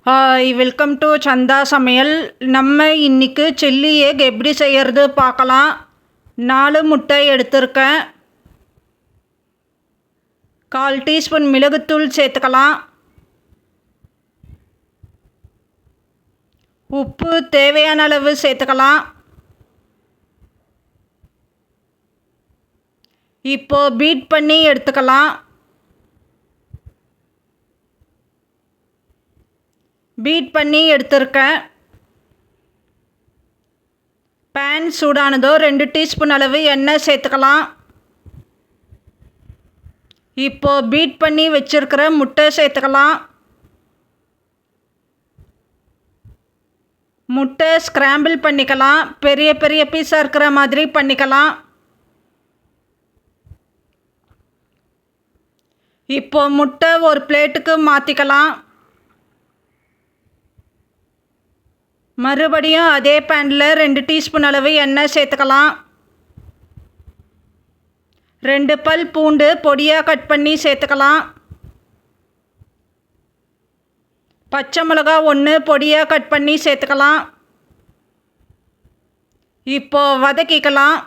Hi, welcome to சந்தா சமையல். நம்ம இன்றைக்கி சில்லி எக் எப்படி செய்கிறது பார்க்கலாம். 4 முட்டை எடுத்திருக்கேன். 1/4 டீஸ்பூன் மிளகுத்தூள் சேர்த்துக்கலாம். உப்பு தேவையான அளவு சேர்த்துக்கலாம். இப்போது பீட் பண்ணி எடுத்துக்கலாம். பீட் பண்ணி எடுத்திருக்கேன். பேன் சூடானதோ 2 டீஸ்பூன் அளவு எண்ணெய் சேர்த்துக்கலாம். இப்போது பீட் பண்ணி வச்சுருக்கிற முட்டை சேர்த்துக்கலாம். முட்டை ஸ்க்ராம்பிள் பண்ணிக்கலாம். பெரிய பெரிய பீஸாக இருக்கிற மாதிரி பண்ணிக்கலாம். இப்போது முட்டை ஒரு பிளேட்டுக்கு மாற்றிக்கலாம். மறுபடியும் அதே பேனில் 2 டீஸ்பூன் அளவு எண்ணெய் சேர்த்துக்கலாம். 2 பல் பூண்டு பொடியாக கட் பண்ணி சேர்த்துக்கலாம். பச்சை மிளகா 1 பொடியாக கட் பண்ணி சேர்த்துக்கலாம். இப்போது வதக்கிக்கலாம்.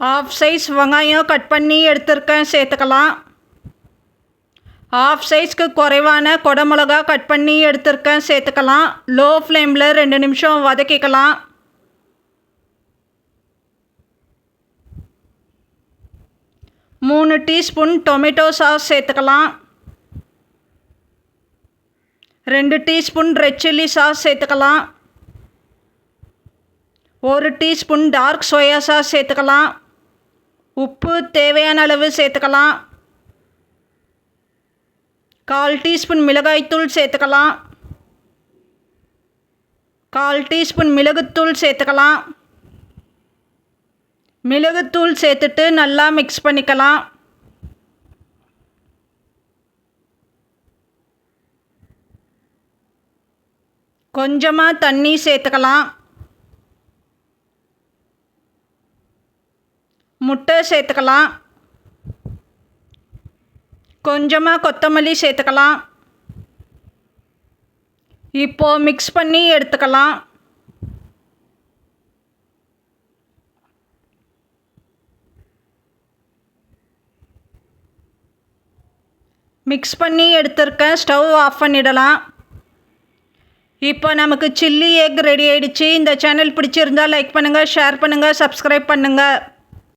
ஹாஃப் சைஸ் வெங்காயம் கட் பண்ணி எடுத்துருக்கேன், சேர்த்துக்கலாம். ஹாஃப் சைஸ்க்கு குறைவான குடமிளகா கட் பண்ணி எடுத்துருக்கேன், சேர்த்துக்கலாம். லோ ஃப்ளேமில் 2 நிமிஷம் வதக்கிக்கலாம். மூணு டீஸ்பூன் டொமேட்டோ சாஸ் சேர்த்துக்கலாம். 2 டீஸ்பூன் ரெட் சில்லி சாஸ் சேர்த்துக்கலாம். 1 டீஸ்பூன் டார்க் சோயா சாஸ் சேர்த்துக்கலாம். உப்பு தேவையான அளவு சேர்த்துக்கலாம். 1/4 டீஸ்பூன் மிளகாய்த்தூள் சேர்த்துக்கலாம். 1/4 டீஸ்பூன் மிளகுத்தூள் சேர்த்துக்கலாம். மிளகுத்தூள் சேர்த்துட்டு நல்லா மிக்ஸ் பண்ணிக்கலாம். கொஞ்சமாக தண்ணி சேர்த்துக்கலாம். முட்டை சேர்த்துக்கலாம். கொஞ்சமாக கொத்தமல்லி சேர்த்துக்கலாம். இப்போது மிக்ஸ் பண்ணி எடுத்துக்கலாம். மிக்ஸ் பண்ணி எடுத்துருக்கேன். ஸ்டவ் ஆஃப் பண்ணிடலாம். இப்போ நமக்கு சில்லி எக் ரெடி ஆகிடுச்சு. இந்த சேனல் பிடிச்சிருந்தால் லைக் பண்ணுங்கள், ஷேர் பண்ணுங்கள், சப்ஸ்கிரைப் பண்ணுங்கள்.